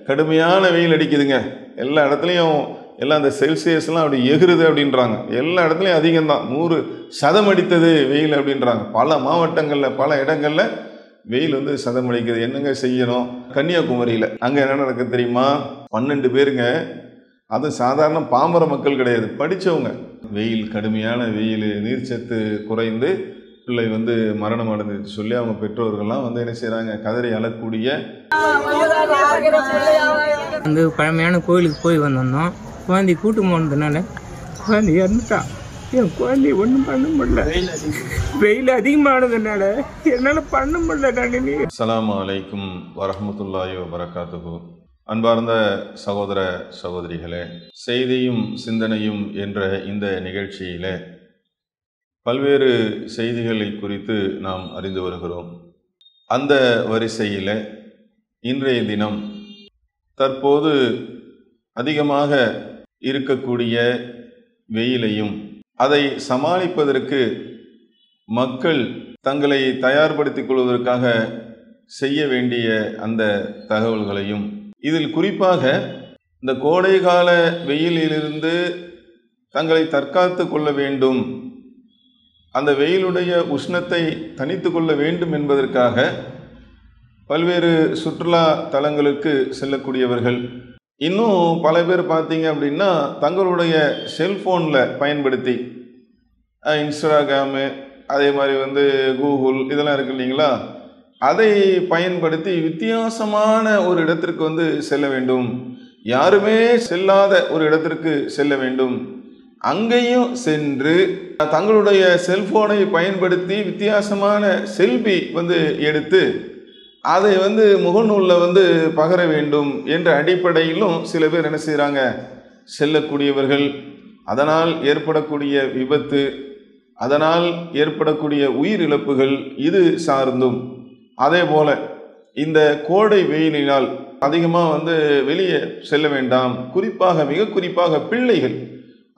கடுமையான வெயில் அடிக்குதுங்க. எல்லா இடத்துலையும் எல்லாம் அந்த செல்சியஸ்லாம் அப்படி எகுறுது அப்படின்றாங்க. எல்லா இடத்துலையும் அதிகம்தான். 100% அடித்தது வெயில் அப்படின்றாங்க. பல மாவட்டங்களில் பல இடங்களில் வெயில் வந்து சதம் அடிக்குது. என்னங்க செய்யணும்? கன்னியாகுமரியில் அங்கே என்ன நடக்குது தெரியுமா? 12 பேருங்க. அது சாதாரண பாமர மக்கள் கிடையாது, படித்தவங்க. வெயில், கடுமையான வெயில், நீர்ச்சத்து குறைந்து பிள்ளை வந்து மரணம் அடைஞ்சிச்சு சொல்லி அவங்க பெற்றோர்கள்லாம் வந்து என்ன செய்கிறாங்க, கதறி அழக்கூடிய வந்து பழமையான கோயிலுக்கு போய் வந்திருந்தோம். குழந்தை கூட்டு போனதுனால குழந்தை இறந்துட்டான். என் குழந்தை ஒன்றும் பண்ண முடியல, வெயில் அதிகமானதுனால என்னால் பண்ண முடியல. அஸ்ஸலாமு அலைக்கும் வரஹ்மத்துல்லாஹி வபரகாத்துஹு. அன்பார்ந்த சகோதர சகோதரிகளே, செய்தியும் சிந்தனையும் என்ற இந்த நிகழ்ச்சியிலே பல்வேறு செய்திகளை குறித்து நாம் அறிந்து வருகிறோம். அந்த வரிசையில் இன்றைய தினம் தற்போது அதிகமாக இருக்கக்கூடிய வெயிலையும் அதை சமாளிப்பதற்கு மக்கள் தங்களை தயார்படுத்திக் கொள்வதற்காக செய்ய வேண்டிய அந்த தகவல்களையும், இதில் குறிப்பாக இந்த கோடைகால வெயிலிலிருந்து தங்களை தற்காத்து கொள்ள வேண்டும், அந்த வெயிலுடைய உஷ்ணத்தை தணித்து கொள்ள வேண்டும் என்பதற்காக பல்வேறு சுற்றுலா தலங்களுக்கு செல்லக்கூடியவர்கள், இன்னும் பல பேர் பார்த்தீங்க அப்படின்னா தங்களுடைய செல்ஃபோனில் பயன்படுத்தி இன்ஸ்டாகிராமு, அதே மாதிரி வந்து கூகுள் இதெல்லாம் இருக்கு இல்லைங்களா, அதை பயன்படுத்தி வித்தியாசமான ஒரு இடத்திற்கு வந்து செல்ல வேண்டும், யாருமே செல்லாத ஒரு இடத்திற்கு செல்ல வேண்டும், அங்கேயும் சென்று தங்களுடைய செல்போனை பயன்படுத்தி வித்தியாசமான செல்ஃபி வந்து எடுத்து அதை வந்து முகநூலில் வந்து பகர வேண்டும் என்ற அடிப்படையிலும் சில பேர் என்ன செய்கிறாங்க, செல்லக்கூடியவர்கள். அதனால் ஏற்படக்கூடிய விபத்து, அதனால் ஏற்படக்கூடிய உயிரிழப்புகள் இது சார்ந்தும், அதே போல் இந்த கோடை வெயிலினால் அதிகமாக வந்து வெளியே செல்ல வேண்டாம், குறிப்பாக மிக குறிப்பாக பிள்ளைகள்,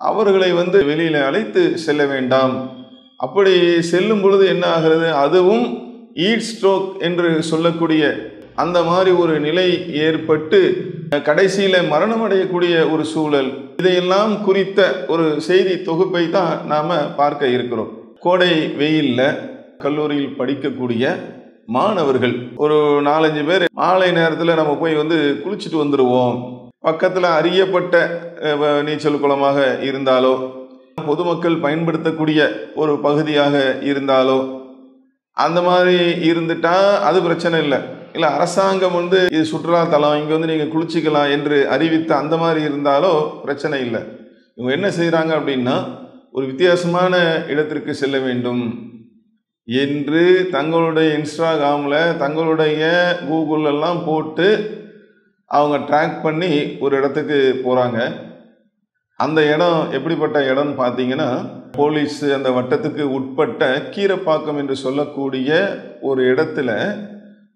அவர்களை வந்து வெளியில் அழைத்து செல்ல வேண்டாம். அப்படி செல்லும் பொழுது என்ன ஆகிறது, அதுவும் ஈட் ஸ்ட்ரோக் என்று சொல்லக்கூடிய அந்த மாதிரி ஒரு நிலை ஏற்பட்டு கடைசியில் மரணம் அடையக்கூடிய ஒரு சூழல். இதையெல்லாம் குறித்த ஒரு செய்தி தொகுப்பை தான் நாம் பார்க்க இருக்கிறோம். கோடை வெயிலில் கல்லூரியில் படிக்கக்கூடிய மாணவர்கள் ஒரு 4-5 பேர் மாலை நேரத்தில் நம்ம போய் வந்து குளிச்சுட்டு வந்துடுவோம், பக்கத்தில் அறியப்பட்ட நீச்சல் குளமாக இருந்தாலோ, பொதுமக்கள் பயன்படுத்தக்கூடிய ஒரு பகுதியாக இருந்தாலோ, அந்த மாதிரி இருந்துட்டா அது பிரச்சனை இல்லை. இல்லை அரசாங்கம் வந்து இது சுற்றுலா தலம், இங்கே வந்து நீங்கள் குளிச்சிக்கலாம் என்று அறிவித்த அந்த மாதிரி இருந்தாலோ பிரச்சனை இல்லை. இவங்க என்ன செய்கிறாங்க அப்படின்னா, ஒரு வித்தியாசமான இடத்திற்கு செல்ல வேண்டும் என்று தங்களுடைய இன்ஸ்டாகிராமில், தங்களுடைய கூகுளெல்லாம் போட்டு அவங்க ட்ராக் பண்ணி ஒரு இடத்துக்கு போகிறாங்க. அந்த இடம் எப்படிப்பட்ட இடம்னு பார்த்தீங்கன்னா, போலீஸ் அந்த வட்டத்துக்கு உட்பட்ட கீரப்பாக்கம் என்று சொல்லக்கூடிய ஒரு இடத்துல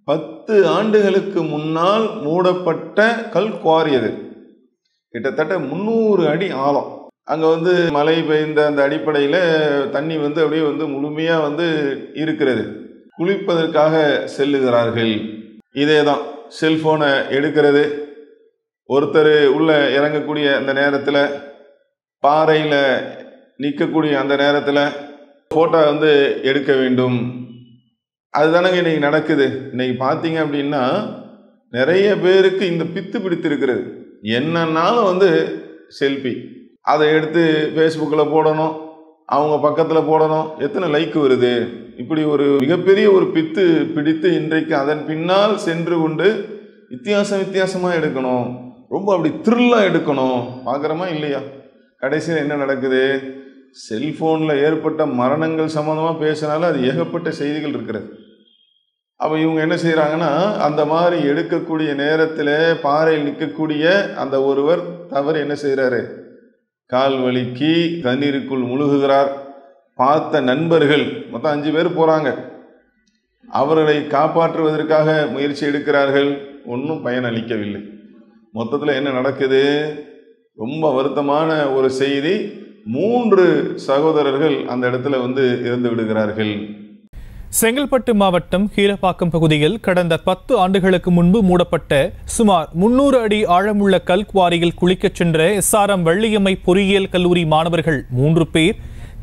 10 ஆண்டுகளுக்கு முன்னால் மூடப்பட்ட கல் குவாரி. அது கிட்டத்தட்ட 300 அடி ஆழம். அங்கே வந்து மழை பெய்ந்த அந்த அடிப்படையில் தண்ணி வந்து அப்படியே வந்து முழுமையாக வந்து இருக்கிறது. குளிப்பதற்காக செல்லுகிறார்கள். இதே தான் செல்ஃபோனை எடுக்கிறது, ஒருத்தர் உள்ள இறங்கக்கூடிய அந்த நேரத்தில், பாறையில் நிற்கக்கூடிய அந்த நேரத்தில் ஃபோட்டோ வந்து எடுக்க வேண்டும். அதுதானங்க இன்றைக்கி நடக்குது. இன்றைக்கி பார்த்தீங்க அப்படின்னா நிறைய பேருக்கு இந்த பித்து பிடித்திருக்கிறது. என்னன்னாலும் வந்து செல்ஃபி, அதை எடுத்து ஃபேஸ்புக்கில் போடணும், அவங்க பக்கத்தில் போடணும், எத்தனை லைக் வருது. இப்படி ஒரு மிகப்பெரிய ஒரு பித்து பிடித்து இன்றைக்கு அதன் பின்னால் சென்று கொண்டு வித்தியாசமாக எடுக்கணும், ரொம்ப அப்படி த்ரில்லாக எடுக்கணும். பார்க்குறோமா இல்லையா? கடைசியில் என்ன நடக்குது, செல்ஃபோனில் ஏற்பட்ட மரணங்கள் சம்மந்தமாக பேசினாலும் அது ஏகப்பட்ட செய்திகள் இருக்கிறது. அப்போ இவங்க என்ன செய்கிறாங்கன்னா, அந்த மாதிரி எடுக்கக்கூடிய நேரத்தில் பாறையில் நிற்கக்கூடிய அந்த ஒருவர் தவறு என்ன செய்கிறாரு, கால் வலிக்கு தண்ணீருக்குள் முழுகுகிறார். பார்த்த நண்பர்கள் மொத்தம் 5 பேர் போகிறாங்க, அவர்களை காப்பாற்றுவதற்காக முயற்சி எடுக்கிறார்கள், ஒன்றும் பயனளிக்கவில்லை. மொத்தத்தில் என்ன நடக்குது, ரொம்ப வருத்தமான ஒரு செய்தி, 3 சகோதரர்கள் அந்த இடத்துல வந்து இறந்து விடுகிறார்கள். செங்கல்பட்டு மாவட்டம் கீழப்பாக்கம் பகுதியில் கடந்த 10 ஆண்டுகளுக்கு முன்பு மூடப்பட்ட சுமார் 300 அடி ஆழமுள்ள கல்குவாரியில் குளிக்கச் சென்ற SRM வள்ளியம்மை பொறியியல் கல்லூரி மாணவர்கள் 3 பேர்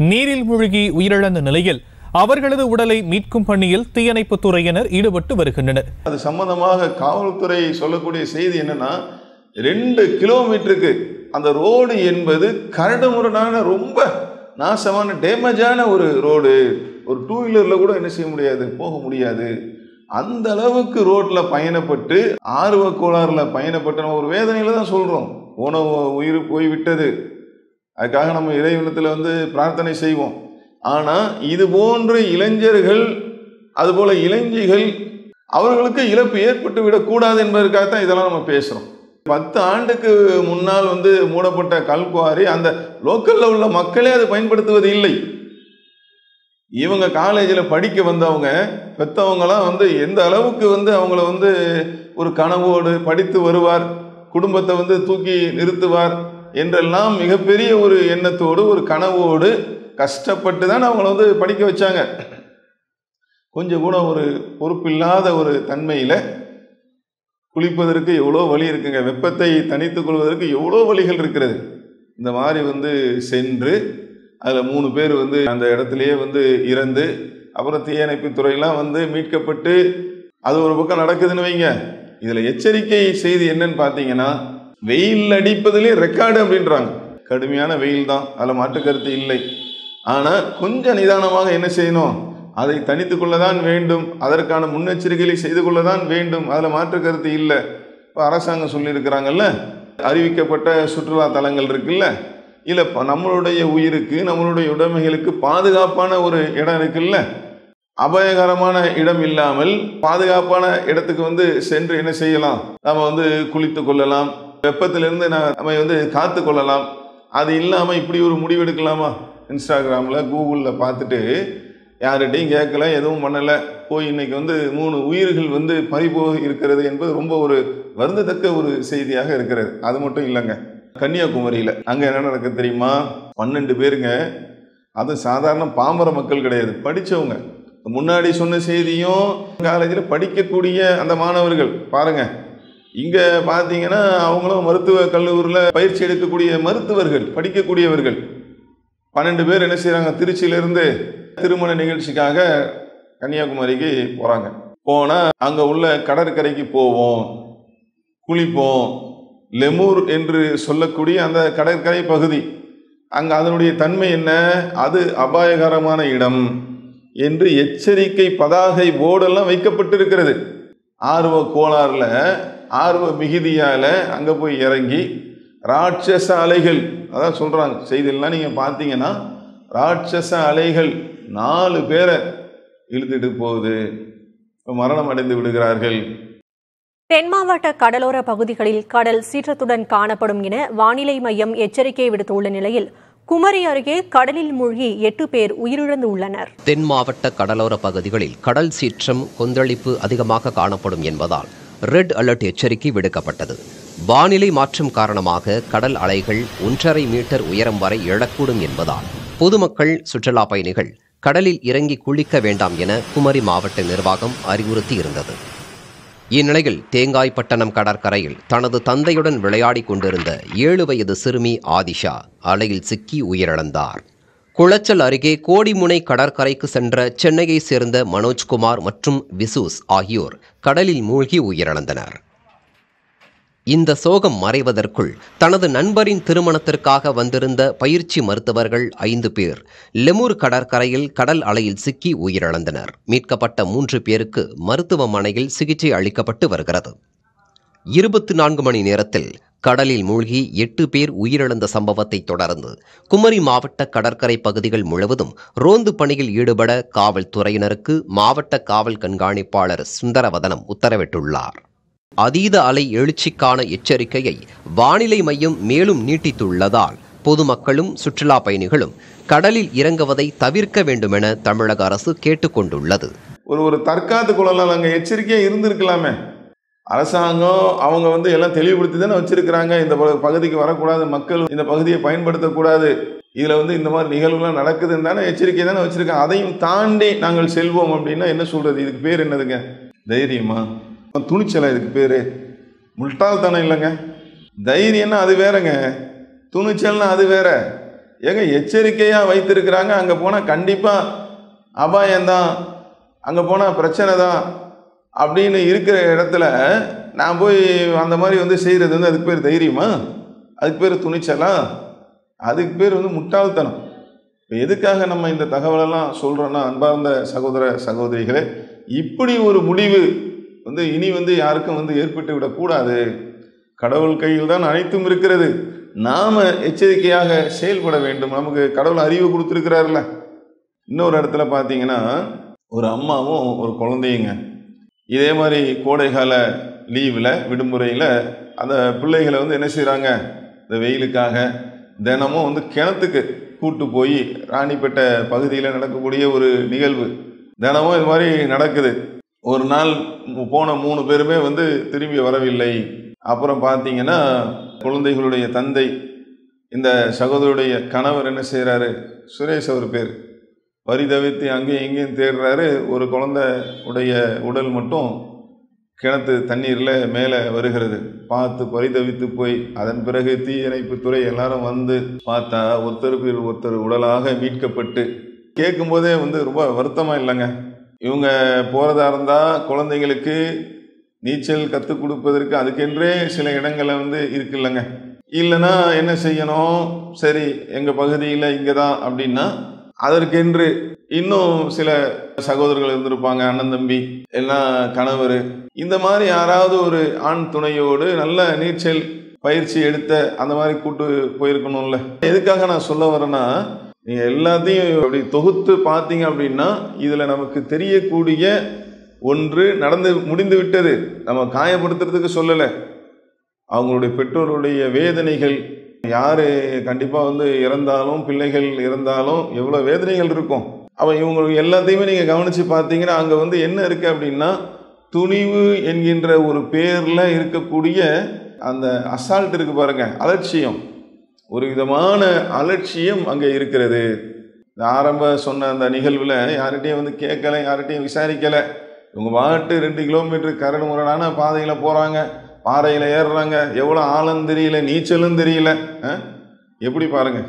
நீரில் மூழ்கி உயிரிழந்த நிலையில் அவர்களது உடலை மீட்கும் பணியில் தீயணைப்புத் துறையினர் ஈடுபட்டு வருகின்றனர். அது சம்பந்தமாக காவல்துறை சொல்லக்கூடிய செய்தி என்னன்னா, 2 கிலோமீட்டருக்கு அந்த ரோடு என்பது கரடுமுரடான ரொம்ப நாசமான டேமேஜான ஒரு ரோடு. ஒரு 2 வீலரில் கூட என்ன செய்ய முடியாது, போக முடியாது. அந்த அளவுக்கு ரோட்டில் பயணப்பட்டு ஆர்வ கோளாறில் பயணப்பட்டு நம்ம ஒரு வேதனையில் தான் சொல்கிறோம். போன உயிர் போய்விட்டது, அதுக்காக நம்ம இறைவனத்தில் பிரார்த்தனை செய்வோம். ஆனால் இது போன்ற இளைஞர்கள் அதுபோல் இளைஞிகள் அவர்களுக்கு இழப்பு ஏற்பட்டு விடக்கூடாது என்பதற்காகத்தான் இதெல்லாம் நம்ம பேசுகிறோம். 10 ஆண்டுக்கு முன்னால் மூடப்பட்ட கல்குவாரி அந்த லோக்கலில் உள்ள மக்களே அது பயன்படுத்துவது இல்லை. இவங்க காலேஜில் படிக்க வந்தவங்க பெற்றவங்களாம் எந்த அளவுக்கு அவங்கள ஒரு கனவோடு படித்து வருவார், குடும்பத்தை தூக்கி நிறுத்துவார் என்றெல்லாம் மிகப்பெரிய ஒரு எண்ணத்தோடு ஒரு கனவோடு கஷ்டப்பட்டு தான் அவங்கள படிக்க வச்சாங்க. கொஞ்சம் கூட ஒரு பொறுப்பில்லாத ஒரு தன்மையில் குளிப்பதற்கு எவ்வளோ வழி இருக்குங்க, வெப்பத்தை தணித்துக் கொள்வதற்கு எவ்வளோ வழிகள் இருக்கிறது. இந்த மாதிரி சென்று அதில் 3 பேர் அந்த இடத்துலையே இறந்து, அப்புறம் தீயணைப்பு துறையெல்லாம் மீட்கப்பட்டு அது ஒரு பக்கம் நடக்குதுன்னு வைங்க. இதில் எச்சரிக்கை செய்தி என்னன்னு பார்த்தீங்கன்னா, வெயில் அடிப்பதிலே ரெக்கார்டு அப்படின்றாங்க. கடுமையான வெயில் தான், அதில் மாற்று கருத்து இல்லை. ஆனால் கொஞ்சம் நிதானமாக என்ன செய்யணும், அதை தனித்து கொள்ளதான் வேண்டும், அதற்கான முன்னெச்சரிக்கைகளை செய்து கொள்ளதான் வேண்டும். அதில் மாற்று கருத்து இல்லை. இப்போ அரசாங்கம் சொல்லியிருக்கிறாங்கல்ல, அறிவிக்கப்பட்ட சுற்றுலா தலங்கள் இருக்குல்ல, இல்லை நம்மளுடைய உயிருக்கு நம்மளுடைய உடைமைகளுக்கு பாதுகாப்பான ஒரு இடம் இருக்குல்ல, அபாயகரமான இடம் இல்லாமல் பாதுகாப்பான இடத்துக்கு சென்று என்ன செய்யலாம், நம்ம குளித்து கொள்ளலாம், வெப்பத்திலிருந்து நம்ம காத்து கொள்ளலாம். அது இல்லாமல் இப்படி ஒரு முடிவெடுக்கலாமா? இன்ஸ்டாகிராமில் கூகுளில் பார்த்துட்டு யார்கிட்டையும் கேட்கல, எதுவும் பண்ணலை, போய் இன்னைக்கு 3 உயிர்கள் பறிபோய் இருக்கிறது என்பது ரொம்ப ஒரு வருந்தத்தக்க ஒரு செய்தியாக இருக்கிறது. அது மட்டும் இல்லைங்க, கன்னியாகுமரியில் அங்கே என்ன நடக்குது தெரியுமா? 12 பேருங்க, அது சாதாரண பாமர மக்கள் கிடையாது, படித்தவங்க. முன்னாடி சொன்ன செய்தியும் காலேஜில் படிக்கக்கூடிய அந்த மாணவர்கள் பாருங்க. இங்கே பார்த்தீங்கன்னா அவங்களும் மருத்துவ கல்லூரியில் பயிற்சி எடுக்கக்கூடிய மருத்துவர்கள், படிக்கக்கூடியவர்கள். 12 பேர் என்ன செய்கிறாங்க, திருச்சியிலேருந்து திருமண நிகழ்ச்சிக்காக கன்னியாகுமரிக்கு போகிறாங்க. போனால் அங்கே உள்ள கடற்கரைக்கு போவோம், குளிப்போம். லெமூர் என்று சொல்லக்கூடிய அந்த கடற்கரை பகுதி, அங்கே அதனுடைய தன்மை என்ன, அது அபாயகரமான இடம் என்று எச்சரிக்கை பதாகை போர்டெல்லாம் வைக்கப்பட்டிருக்கிறது. ஆர்வ கோளாறில் ஆர்வ மிகுதியால் அங்கே போய் இறங்கி ராட்சச அலைகள், அதான் சொல்கிறாங்க செய்தியெல்லாம் நீங்கள் பார்த்தீங்கன்னா, ராட்சச அலைகள் 4 பேரை இழுத்துட்டு போகுது, மரணம் அடைந்து விடுகிறார்கள். தென் மாவட்ட கடலோர பகுதிகளில் கடல் சீற்றத்துடன் காணப்படும் என வானிலை மையம் எச்சரிக்கை விடுத்துள்ள நிலையில் குமரி அருகே கடலில் மூழ்கி 8 பேர் உயிரிழந்து உள்ளனர். தென் மாவட்ட கடலோர பகுதிகளில் கடல் சீற்றம் கொந்தளிப்பு அதிகமாக காணப்படும் என்பதால் ரெட் அலர்ட் எச்சரிக்கை விடுக்கப்பட்டது. வானிலை மாற்றம் காரணமாக கடல் அலைகள் 1.5 மீட்டர் உயரம் வரை எழக்கூடும் என்பதால் பொதுமக்கள், சுற்றுலா பயணிகள் கடலில் இறங்கி குளிக்க வேண்டாம் என குமரி மாவட்ட நிர்வாகம் அறிவுறுத்தி இருந்தது. இந்நிலையில் தேங்காய்பட்டணம் கடற்கரையில் தனது தந்தையுடன் விளையாடி கொண்டிருந்த 7 வயது சிறுமி ஆதிஷா அலையில் சிக்கி உயிரிழந்தார். குளச்சல் அருகே கோடிமுனை கடற்கரைக்கு சென்ற சென்னையை சேர்ந்த மனோஜ்குமார் மற்றும் விசூஸ் ஆகியோர் கடலில் மூழ்கி உயிரிழந்தனர். இந்த சோகம் மறைவதற்குள் தனது நண்பரின் திருமணத்திற்காக வந்திருந்த பயிற்சி மருத்துவர்கள் 5 பேர் லெமூர் கடற்கரையில் கடல் அலையில் சிக்கி உயிரிழந்தனர். மீட்கப்பட்ட 3 பேருக்கு மருத்துவமனையில் சிகிச்சை அளிக்கப்பட்டு வருகிறது. 24 மணி நேரத்தில் கடலில் மூழ்கி 8 பேர் உயிரிழந்த சம்பவத்தை தொடர்ந்து குமரி மாவட்ட கடற்கரை பகுதிகள் முழுவதும் ரோந்து பணியில் ஈடுபட காவல்துறையினருக்கு மாவட்ட காவல் கண்காணிப்பாளர் சுந்தரவதனம் உத்தரவிட்டுள்ளார். அதீத அலை எழுச்சிக்கான எச்சரிக்கையை வானிலை மையம் மேலும் நீட்டித்துள்ளதால் பொதுமக்களும் சுற்றுலா பயணிகளும் கடலில் இறங்குவதை தவிர்க்க வேண்டுமென தமிழக அரசு கேட்டுக்கொண்டுள்ளது. ஒரு தற்காத்து கொள்ளலாம், அங்கே எச்சரிக்கையாக இருந்திருக்கலாமே. அரசாங்கம் அவங்க எல்லாம் தெளிவுபடுத்தி தானே வச்சிருக்கிறாங்க, இந்த பகுதிக்கு வரக்கூடாது, மக்கள் இந்த பகுதியை பயன்படுத்தக்கூடாது இதில் வந்து இந்த மாதிரி நிகழ்வுலாம் நடக்குதுன்னு தானே எச்சரிக்கை தானே வச்சுருக்கேன். அதையும் தாண்டி நாங்கள் செல்வோம் அப்படின்னா என்ன சொல்கிறது? இதுக்கு பேர் என்னதுங்க? தைரியமா? துணிச்சலா? இதுக்கு பேர் முட்டாள்தனம் இல்லைங்க. தைரியம்னா அது வேறங்க, துணிச்சல்னா அது வேற. ஏங்க எச்சரிக்கையாக வைத்திருக்கிறாங்க. அங்கே போனால் கண்டிப்பாக அபாயம்தான், அங்கே போனால் பிரச்சனை தான் அப்படின்னு இருக்கிற இடத்துல நான் போய் அந்த மாதிரி வந்து செய்கிறது வந்து அதுக்கு பேர் தைரியமா? அதுக்கு பேர் துணிச்சலா? அதுக்கு பேர் வந்து முட்டாள்தனம். இப்போ எதுக்காக நம்ம இந்த தகவலெல்லாம் சொல்கிறோன்னா, அன்பார்ந்த சகோதர சகோதரிகளே, இப்படி ஒரு முடிவு வந்து இனி வந்து யாருக்கும் வந்து ஏற்பட்டு விடக்கூடாது. கடவுள் கையில் தான் அனைத்தும் இருக்கிறது. நாம் எச்சரிக்கையாக செயல்பட வேண்டும். நமக்கு கடவுள் அறிவு கொடுத்துருக்கிறாருல்ல. இன்னொரு இடத்துல பார்த்தீங்கன்னா, ஒரு அம்மாவும் ஒரு குழந்தையுங்க இதே மாதிரி கோடைகால லீவில் விடுமுறையில் அந்த பிள்ளைகளை வந்து என்ன செய்கிறாங்க, இந்த வெயிலுக்காக தினமும் வந்து கிணத்துக்கு கூட்டு போய், ராணிப்பேட்டை பகுதியில் நடக்கக்கூடிய ஒரு நிகழ்வு, தினமும் இது மாதிரி நடக்குது. ஒரு நாள் போன 3 பேருமே வந்து திரும்பி வரவில்லை. அப்புறம் பார்த்தீங்கன்னா குழந்தைகளுடைய தந்தை, இந்த சகோதரருடைய கணவர் என்ன செய்கிறாரு, சுரேஷ் அவர் பேர், பரிதவித்து அங்கேயும் இங்கேயும் தேடுறாரு. ஒரு குழந்தை உடைய உடல் மட்டும் கிணத்து தண்ணீரில் மேலே வருகிறது. பார்த்து பரிதவித்து போய் அதன் பிறகு தீயணைப்புத்துறை எல்லாரும் வந்து பார்த்தா ஒருத்தருக்கு ஒருத்தர் உடலாக மீட்கப்பட்டு, கேட்கும்போதே வந்து ரொம்ப வருத்தமாக இல்லைங்க. இவங்க போகிறதா இருந்தால் குழந்தைங்களுக்கு நீச்சல் கற்றுக் கொடுப்பதற்கு அதுக்கென்றே சில இடங்களை வந்து இருக்குல்லங்க. இல்லைன்னா என்ன செய்யணும், சரி எங்கள் பகுதியில் இங்கே தான் அப்படின்னா அதற்கென்று இன்னும் சில சகோதரர்கள் இருந்திருப்பாங்க, அண்ணன் தம்பி எல்லாம் கணவர், இந்த மாதிரி யாராவது ஒரு ஆண் துணையோடு நல்ல நீச்சல் பயிற்சி எடுத்த அந்த மாதிரி கூட்டு போயிருக்கணும்ல. எதுக்காக நான் சொல்ல வரேன்னா, நீங்கள் எல்லாத்தையும் அப்படி தொகுத்து பார்த்தீங்க அப்படின்னா இதில் நமக்கு தெரியக்கூடிய ஒன்று நடந்து முடிந்து விட்டது. நம்ம காயப்படுத்துறதுக்கு சொல்லலை. அவங்களுடைய பெற்றோருடைய வேதனைகள், யார் கண்டிப்பாக வந்து இறந்தாலும், பிள்ளைகள் இறந்தாலும் எவ்வளோ வேதனைகள் இருக்கும். அவன் இவங்களுக்கு எல்லாத்தையுமே நீங்கள் கவனித்து பார்த்தீங்கன்னா அங்கே வந்து என்ன இருக்குது அப்படின்னா, துணிவு என்கின்ற ஒரு பேரில் இருக்கக்கூடிய அந்த அசால்ட் இருக்குது பாருங்கள், அலட்சியம், ஒரு விதமான அலட்சியம் அங்கே இருக்கிறது. இந்த ஆரம்ப சொன்ன அந்த நிகழ்வில் யார்கிட்டையும் வந்து கேட்கலை, யார்கிட்டையும் விசாரிக்கலை. இவங்க பாட்டு 2 கிலோமீட்டர் கரடு முரடான பாதையில் போகிறாங்க, பாறையில் ஏறுறாங்க, எவ்வளோ ஆழம் தெரியல, நீச்சலும் தெரியல. எப்படி பாருங்க,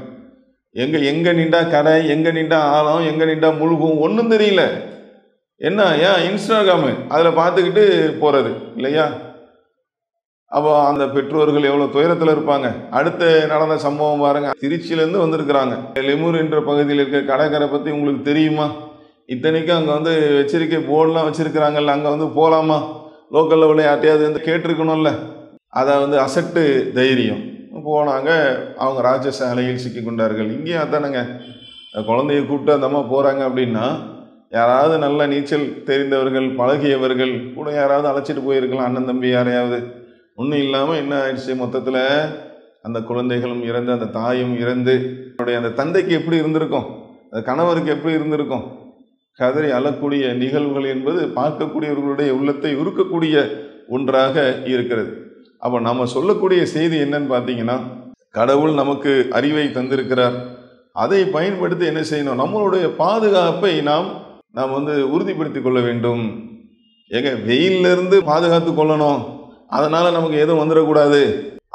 எங்கே நின்றா கரை, எங்கே நின்றா ஆழம், எங்கே நின்றா முழுகும், ஒன்றும் தெரியல. என்ன ஏன் இன்ஸ்டாகிராமு அதில் பார்த்துக்கிட்டு போகிறது இல்லையா? அப்போ அந்த பெற்றோர்கள் எவ்வளோ துயரத்தில் இருப்பாங்க. அடுத்து நடந்த சம்பவம் பாருங்க, திருச்சியிலேருந்து வந்திருக்கிறாங்க. லெமூர் என்ற பகுதியில் இருக்க கடற்கரை பற்றி உங்களுக்கு தெரியுமா? இத்தனைக்கும் அங்கே வந்து எச்சரிக்கை போர்டெலாம் வச்சுருக்கிறாங்கல்ல, அங்கே வந்து போகலாமா, லோக்கலில் உள்ள யார்ட்டையாவது வந்து கேட்டிருக்கணும்ல. அதை வந்து அசட்டு தைரியம் போனாங்க. அவங்க ராட்சச அலையில் சிக்கி கொண்டார்கள். இங்கேயும் அதானுங்க, குழந்தைய கூப்பிட்டு அந்த அம்மா போகிறாங்க அப்படின்னா யாராவது நல்ல நீச்சல் தெரிந்தவர்கள், பழகியவர்கள் கூட யாராவது அழைச்சிட்டு போயிருக்கலாம், அண்ணன் தம்பி யாரையாவது. ஒன்றும் இல்லாமல் என்ன ஆயிடுச்சு, மொத்தத்தில் அந்த குழந்தைகளும் இறந்து, அந்த தாயும் இறந்து, அந்த தந்தைக்கு எப்படி இருந்திருக்கும், அந்த கணவருக்கு எப்படி இருந்திருக்கும். கதறி அழக்கூடிய நிகழ்வுகள் என்பது பார்க்கக்கூடியவர்களுடைய உள்ளத்தை உருக்கக்கூடிய ஒன்றாக இருக்கிறது. அப்போ நம்ம சொல்லக்கூடிய செய்தி என்னன்னு பார்த்தீங்கன்னா, கடவுள் நமக்கு அறிவை தந்திருக்கிறார். அதை பயன்படுத்தி என்ன செய்யணும், நம்மளுடைய பாதுகாப்பை நாம் வந்து உறுதிப்படுத்தி கொள்ள வேண்டும். ஏங்க வெயிலிருந்து பாதுகாத்து கொள்ளணும், அதனால் நமக்கு எதுவும் வந்துடக்கூடாது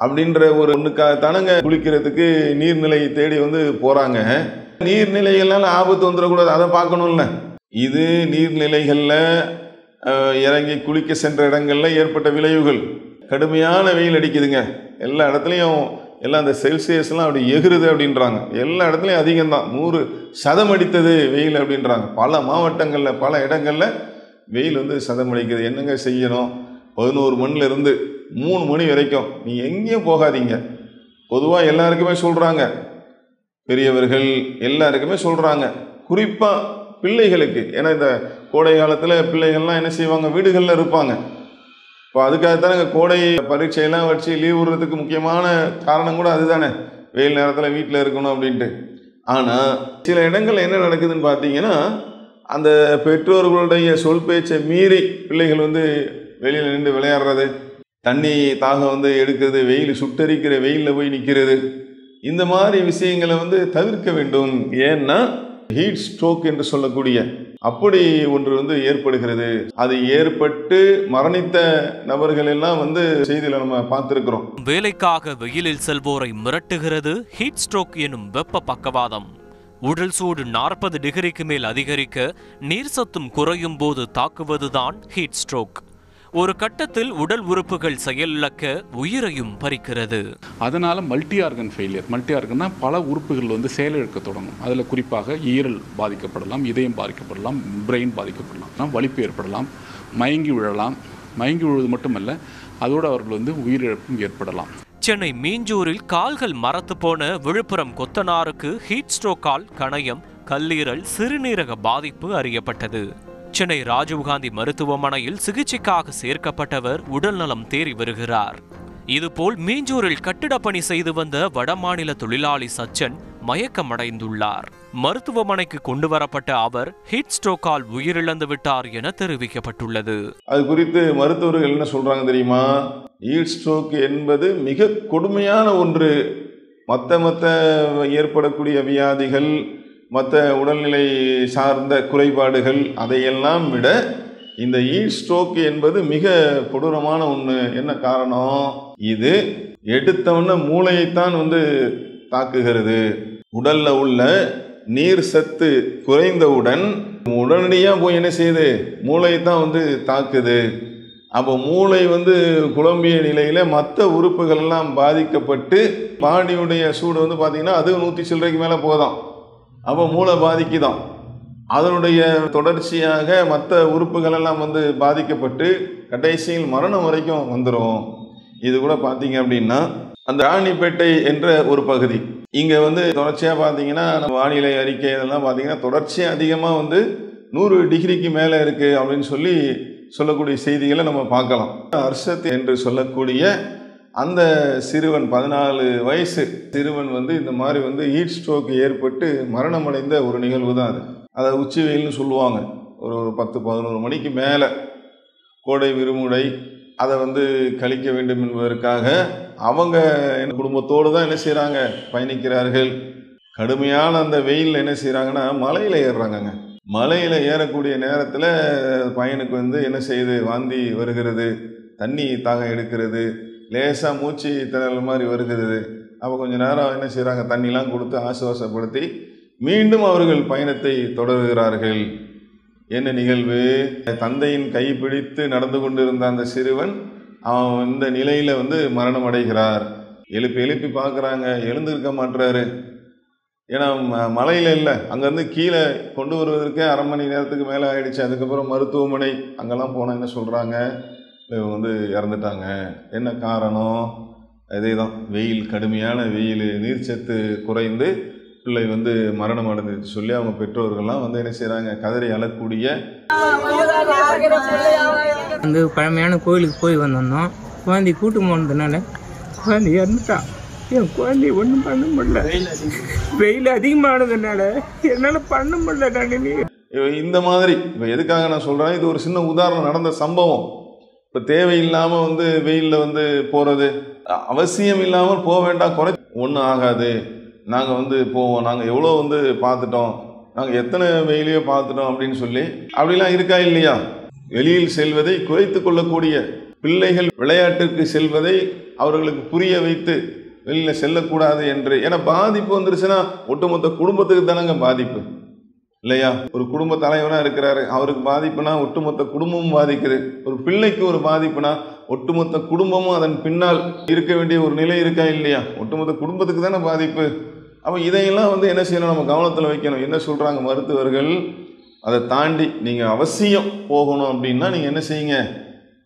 அப்படின்ற ஒரு ஒன்றுக்காகத்தானங்க குளிக்கிறதுக்கு நீர்நிலை தேடி வந்து போகிறாங்க. நீர்நிலைகள்னால ஆபத்து வந்துடக்கூடாது, அதை பார்க்கணும்ல. இது நீர்நிலைகளில் இறங்கி குளிக்க சென்ற இடங்களில் ஏற்பட்ட விளைவுகள். கடுமையான வெயில் அடிக்குதுங்க, எல்லா இடத்துலையும் எல்லாம் அந்த செல்சியஸ்லாம் அப்படி எகுறுது அப்படின்றாங்க. எல்லா இடத்துலையும் அதிகம்தான், 100% அடித்தது வெயில் அப்படின்றாங்க. பல மாவட்டங்களில் பல இடங்களில் வெயில் வந்து சதம் அடிக்குது. என்னங்க செய்யணும், 11 மணிலேருந்து 3 மணி வரைக்கும் நீ எங்கேயும் போகாதீங்க. பொதுவாக எல்லாருக்குமே சொல்கிறாங்க, பெரியவர்கள் எல்லாருக்குமே சொல்கிறாங்க, குறிப்பாக பிள்ளைகளுக்கு. ஏன்னா இந்த கோடை காலத்தில் பிள்ளைகள்லாம் என்ன செய்வாங்க, வீடுகளில் இருப்பாங்க. இப்போ அதுக்காகத்தானே கோடை பரீட்சையெல்லாம் வச்சு லீவ் விடுறதுக்கு முக்கியமான காரணம் கூட அதுதானே, வெயில் நேரத்தில் வீட்டில் இருக்கணும் அப்படின்ட்டு. ஆனால் சில இடங்கள் என்ன நடக்குதுன்னு பார்த்தீங்கன்னா, அந்த பெற்றோர்களுடைய சொல் பேச்சை மீறி பிள்ளைகள் வந்து வெளியில் நின்று விளையாடுறது, தண்ணி தாகம் வந்து எடுக்கிறது, வெயில் சுட்டரிக்கிற வெயிலில் போய் நிற்கிறது, இந்த மாதிரி விஷயங்களை வந்து தவிர்க்க வேண்டும். ஏன்னா ஹீட் ஸ்ட்ரோக் என்று சொல்லக்கூடிய அப்படி ஒன்று வந்து ஏற்படுகிறது. அது ஏற்பட்டு மரணித்த நபர்கள் எல்லாம் வந்து செய்தியில நம்ம பார்த்திருக்கிறோம். வேலைக்காக வெயிலில் செல்வோரை மிரட்டுகிறது ஹீட் ஸ்ட்ரோக் எனும் வெப்ப பக்கவாதம். உடல் சூடு 40 டிகிரிக்கு மேல் அதிகரிக்க, நீர் சத்தும் குறையும் போது தாக்குவதுதான் ஹீட் ஸ்ட்ரோக். ஒரு கட்டத்தில் உடல் உறுப்புகள் செயலிழக்க உயிரையும் பறிக்கிறது. அதனால மல்டி ஆர்கன் ஃபெயிலியர், மல்டி ஆர்கன்னா பல உறுப்புகள் வந்து செயலிழக்க தொடங்கும். அதில் குறிப்பாக ஈரல் பாதிக்கப்படலாம், இதயம் பாதிக்கப்படலாம், பிரெயின் பாதிக்கப்படலாம், வலிப்பு ஏற்படலாம், மயங்கி விழலாம். மயங்கி விழுவது மட்டுமல்ல, அதோடு அவர்கள் வந்து உயிரிழப்பும் ஏற்படலாம். சென்னை மீஞ்சூரில் கால்கள் மரத்து போன விழுப்புரம் கொத்தனாருக்கு ஹீட் ஸ்ட்ரோக்கால் கணையம், கல்லீரல், சிறுநீரக பாதிப்பு அறியப்பட்டது. சென்னை ராஜீவ்காந்தி மருத்துவமனையில் சிகிச்சைக்காக சேர்க்கப்பட்டவர் உடல்நலம் தேறி வருகிறார். இதுபோல் மீஞ்சூரில் கட்டிடப் பணி செய்து வந்த வடமாநில தொழிலாளி சச்சன் மயக்கமடைந்துள்ளார். மருத்துவமனைக்கு கொண்டு வரப்பட்ட அவர் ஹீட் ஸ்ட்ரோக்கால் உயிரிழந்து விட்டார் என தெரிவிக்கப்பட்டுள்ளது. அது குறித்து மருத்துவர்கள் என்ன சொல்றாங்க தெரியுமா? ஹீட் ஸ்ட்ரோக் என்பது மிக கொடுமையான ஒன்று. மற்ற ஏற்படக்கூடிய வியாதிகள், மற்ற உடல்நிலை சார்ந்த குறைபாடுகள், அதையெல்லாம் விட இந்த ஹீட் ஸ்ட்ரோக் என்பது மிக கொடூரமான ஒன்று. என்ன காரணம்? இது எடுத்தவொன்னே மூளையைத்தான் வந்து தாக்குகிறது. உடல்ல உள்ள நீர் சத்து குறைந்தவுடன் உடனடியாக போய் என்ன செய்யுது? மூளையைத்தான் வந்து தாக்குது. அப்போ மூளை வந்து குழம்பிய நிலையில் மற்ற உறுப்புகள் எல்லாம் பாதிக்கப்பட்டு பாடியுடைய சூடு வந்து பார்த்தீங்கன்னா அது 100 சில்லறைக்கு மேலே போதாம். அப்போ மூளை பாதிக்குதான். அதனுடைய தொடர்ச்சியாக மற்ற உறுப்புகள் எல்லாம் வந்து பாதிக்கப்பட்டு கடைசியில் மரணம் வரைக்கும் வந்துடும். இது கூட பார்த்தீங்க அப்படின்னா அந்த ராணிப்பேட்டை என்ற ஒரு பகுதி, இங்கே வந்து தொடர்ச்சியாக பார்த்தீங்கன்னா நம்ம வானிலை அறிக்கை இதெல்லாம் பார்த்தீங்கன்னா தொடர்ச்சியாக அதிகமாக வந்து 100 டிகிரிக்கு மேலே இருக்குது அப்படின்னு சொல்லக்கூடிய செய்திகளை நம்ம பார்க்கலாம். அர்ஷத் என்று சொல்லக்கூடிய அந்த சிறுவன், 14 வயசு சிறுவன் வந்து இந்த மாதிரி வந்து ஹீட் ஸ்ட்ரோக் ஏற்பட்டு மரணமடைந்த ஒரு நிகழ்வு தான் அது. அதை உச்சி வெயில்னு சொல்லுவாங்க. ஒரு 10-11 மணிக்கு மேலே கோடை விடுமுறை அதை வந்து கழிக்க வேண்டும் என்பதற்காக அவங்க குடும்பத்தோடு தான் என்ன செய்கிறாங்க? பயணிக்கிறார்கள். கடுமையான அந்த வெயிலில் என்ன செய்கிறாங்கன்னா மலையில் ஏறுறாங்கங்க. மலையில் ஏறக்கூடிய நேரத்தில் பையனுக்கு வந்து என்ன செய்யுது? வாந்தி வருகிறது, தண்ணி தாகம் எடுக்கிறது, லேசாக மூச்சு திணறல் மாதிரி வருகிறது. அப்போ கொஞ்சம் நேரம் என்ன செய்கிறாங்க? தண்ணிலாம் கொடுத்து ஆசுவாசப்படுத்தி மீண்டும் அவர்கள் பயணத்தை தொடர்கிறார்கள். என்ன நிகழ்வு? தந்தையின் கை பிடித்து நடந்து கொண்டிருந்த அந்த சிறுவன் அவன் இந்த நிலையில் வந்து மரணம் அடைகிறார். எழுப்பி பார்க்குறாங்க, எழுந்திருக்க மாட்டுறாரு. ஏன்னா மலையில் இல்லை, அங்கேருந்து கீழே கொண்டு வருவதற்கே 1/2 மணி நேரத்துக்கு மேலே ஆயிடுச்சு. அதுக்கப்புறம் மருத்துவமனை அங்கெல்லாம் போனால் என்ன சொல்கிறாங்க? இவங்க வந்து இறந்துட்டாங்க. என்ன காரணம்? அதே தான், வெயில், கடுமையான வெயில், நீர்ச்சத்து குறைந்து பிள்ளை வந்து மரணம் அடைஞ்சிச்சு சொல்லி அவங்க பெற்றோர்கள்லாம் வந்து என்ன செய்கிறாங்க? கதறி அழக்கூடிய வந்து பழமையான கோயிலுக்கு போய் வந்தோம். குழந்தை கூட்டு போனதுனால குழந்தை இறந்துட்டா. என் குழந்தை ஒன்றும் பண்ண முடியல. வெயில் அதிகமானதுனால என்னால் பண்ண முடியல. இந்த மாதிரி இப்போ எதுக்காக நான் சொல்கிறேன்? இது ஒரு சின்ன உதாரணம், நடந்த சம்பவம். இப்போ தேவையில்லாமல் வந்து வெயிலில் வந்து போகிறது, அவசியம் இல்லாமல் போக வேண்டாம். ஒன்றும் ஆகாது, நாங்கள் வந்து போவோம், நாங்கள் எவ்வளோ வந்து பார்த்துட்டோம், நாங்கள் எத்தனை வெயிலையோ பார்த்துட்டோம் அப்படின்னு சொல்லி அப்படிலாம் இருக்கா இல்லையா? வெளியில் செல்வதை குறைத்து கொள்ளக்கூடிய பிள்ளைகள் விளையாட்டுக்கு செல்வதை அவர்களுக்கு புரிய வைத்து வெளியில் செல்லக்கூடாது என்று. ஏன்னா பாதிப்பு வந்துருச்சுன்னா ஒட்டுமொத்த குடும்பத்துக்கு தானங்க பாதிப்பு இல்லையா? ஒரு குடும்ப தலைவனாக இருக்கிறாரு, அவருக்கு பாதிப்புனா ஒட்டுமொத்த குடும்பமும் பாதிக்குது. ஒரு பிள்ளைக்கு ஒரு பாதிப்புனா ஒட்டுமொத்த குடும்பமும் அதன் பின்னால் இருக்க வேண்டிய ஒரு நிலை இருக்கா இல்லையா? ஒட்டுமொத்த குடும்பத்துக்கு தானே பாதிப்பு. அப்போ இதையெல்லாம் வந்து என்ன செய்யணும்? நம்ம கவனத்தில் வைக்கணும். என்ன சொல்கிறாங்க மருத்துவர்கள்? அதை தாண்டி நீங்கள் அவசியம் போகணும் அப்படின்னா நீங்கள் என்ன செய்யுங்க?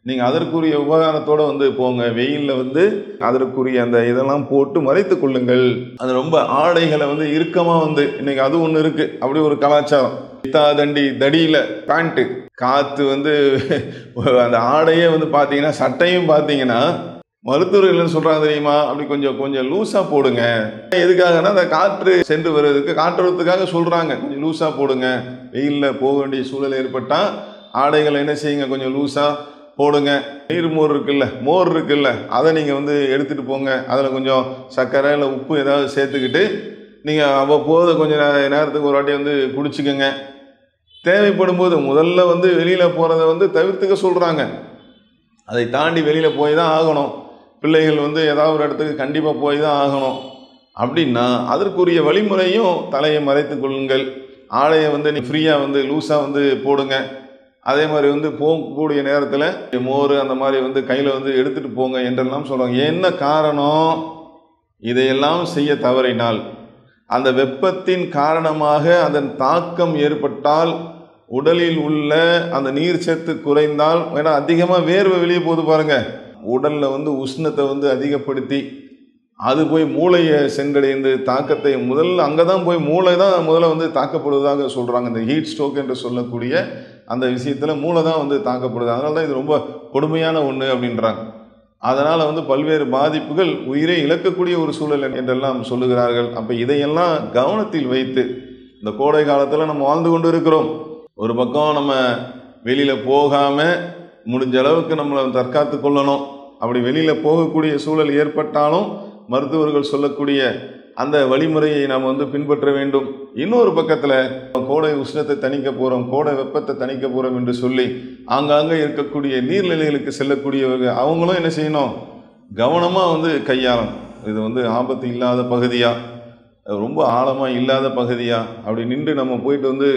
நீங்கள் அதற்குரிய உபகாரத்தோடு வந்து போங்க. வெயிலில் வந்து அதற்குரிய அந்த இதெல்லாம் போட்டு மறைத்து கொள்ளுங்கள். அது ரொம்ப ஆடைகளை வந்து இறுக்கமாக வந்து இன்னைக்கு அது ஒன்று இருக்குது. அப்படி ஒரு கலாச்சாரம். தடியில் பேண்ட்டு, காற்று வந்து அந்த ஆடையே வந்து பார்த்தீங்கன்னா, சட்டையும் பார்த்தீங்கன்னா மருத்துவர்கள் என்ன சொல்கிறாங்க தெரியுமா? அப்படி கொஞ்சம் லூஸாக போடுங்க. எதுக்காகனா அந்த காற்று சென்று வருவதற்கு, காற்றுறதுக்காக சொல்கிறாங்க. கொஞ்சம் லூஸாக போடுங்க. வெயிலில் போக வேண்டிய சூழல் ஏற்பட்டால் ஆடைகளை என்ன செய்யுங்க? கொஞ்சம் லூஸாக போடுங்க. நீர் மோர் இருக்குல்ல அதை நீங்கள் வந்து எடுத்துகிட்டு போங்க. அதில் கொஞ்சம் சர்க்கரை இல்லை உப்பு ஏதாவது சேர்த்துக்கிட்டு நீங்கள் அவ்வப்போது கொஞ்சம் நேரத்துக்கு ஒரு வாட்டி வந்து குடிச்சிக்கோங்க. தேவைப்படும் போது முதல்ல வந்து வெளியில் போகிறத வந்து தவிர்த்துக்க சொல்கிறாங்க. அதை தாண்டி வெளியில் போய் தான் ஆகணும். பிள்ளைகள் வந்து ஏதாவது ஒரு இடத்துக்கு கண்டிப்பாக போய் தான் ஆகணும் அப்படின்னா அதற்குரிய வழிமுறையும் தலையை மறைத்து கொள்ளுங்கள். ஆடையை வந்து நீ ஃப்ரீயாக வந்து லூஸாக வந்து போடுங்க. அதே மாதிரி வந்து போகக்கூடிய நேரத்தில் மோர் அந்த மாதிரி வந்து கையில் வந்து எடுத்துகிட்டு போங்க என்றெல்லாம் சொல்கிறாங்க. என்ன காரணம்? இதையெல்லாம் செய்ய தவறினால் அந்த வெப்பத்தின் காரணமாக அதன் தாக்கம் ஏற்பட்டால் உடலில் உள்ள அந்த நீர் சத்து குறைந்தால், ஏன்னா அதிகமாக வேர்வை வெளியே போது பாருங்கள், உடலில் வந்து உஷ்ணத்தை வந்து அதிகப்படுத்தி அது போய் மூளையை சென்றடைந்து தாக்கத்தை அங்கே தான் போய் மூளை தான் முதல்ல வந்து தாக்கப்படுவதாக சொல்கிறாங்க. இந்த ஹீட் ஸ்ட்ரோக் என்று சொல்லக்கூடிய அந்த விஷயத்தில் மூளை தான் வந்து தாக்கப்படுது. அதனால தான் இது ரொம்ப கொடுமையான ஒன்று அப்படின்றாங்க. அதனால் வந்து பல்வேறு பாதிப்புகள், உயிரை இழக்கக்கூடிய ஒரு சூழல் என்றெல்லாம் சொல்லுகிறார்கள். அப்போ இதையெல்லாம் கவனத்தில் வைத்து இந்த கோடை காலத்தில் நம்ம வாழ்ந்து கொண்டு இருக்கிறோம். ஒரு பக்கம் நம்ம வெளியில் போகாமல் முடிஞ்ச அளவுக்கு நம்மளை தற்காத்து கொள்ளணும். அப்படி வெளியில் போகக்கூடிய சூழல் ஏற்பட்டாலும் மருத்துவர்கள் சொல்லக்கூடிய அந்த வழிமுறையை நாம் வந்து பின்பற்ற வேண்டும். இன்னொரு பக்கத்தில் கோடை உஷ்ணத்தை தணிக்க போகிறோம், கோடை வெப்பத்தை தணிக்க போகிறோம் என்று சொல்லி ஆங்காங்கே இருக்கக்கூடிய நீர்நிலைகளுக்கு செல்லக்கூடியவர்கள் அவங்களும் என்ன செய்யணும்? கவனமாக வந்து கையாளணும். இது வந்து ஆபத்து இல்லாத பகுதியா, ரொம்ப ஆழமாக இல்லாத பகுதியா, அப்படி நின்று நம்ம போயிட்டு வந்து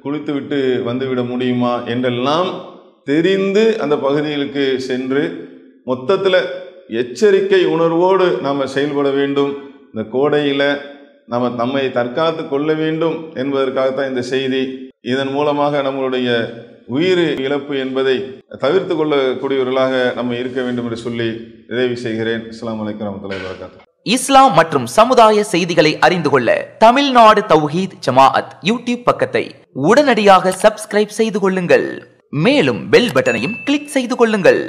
குளித்து விட்டு வந்துவிட முடியுமா என்றெல்லாம் தெரிந்து அந்த பகுதிகளுக்கு சென்று மொத்தத்தில் எச்சரிக்கை உணர்வோடு நாம் செயல்பட வேண்டும். இந்த கோடையில் நம்ம நம்மை தற்காத்து கொள்ள வேண்டும் என்பதற்காகத்தான் இந்த செய்தி. இதன் மூலமாக நம்மளுடைய உயிர் இழப்பு என்பதை தவிர்த்து கொள்ளக்கூடியவர்களாக நம்ம இருக்க வேண்டும் என்று சொல்லி நிறைவு செய்கிறேன். அஸ்ஸலாமு அலைக்கும் வரஹ்மத்துல்லாஹி வபரகாத்துஹு. இஸ்லாம் மற்றும் சமுதாய செய்திகளை அறிந்து கொள்ள தமிழ்நாடு தௌஹீத் ஜமாஅத் யூடியூப் பக்கத்தை உடனடியாக சப்ஸ்கிரைப் செய்து கொள்ளுங்கள். மேலும் பெல் பட்டனையும் கிளிக் செய்து கொள்ளுங்கள்.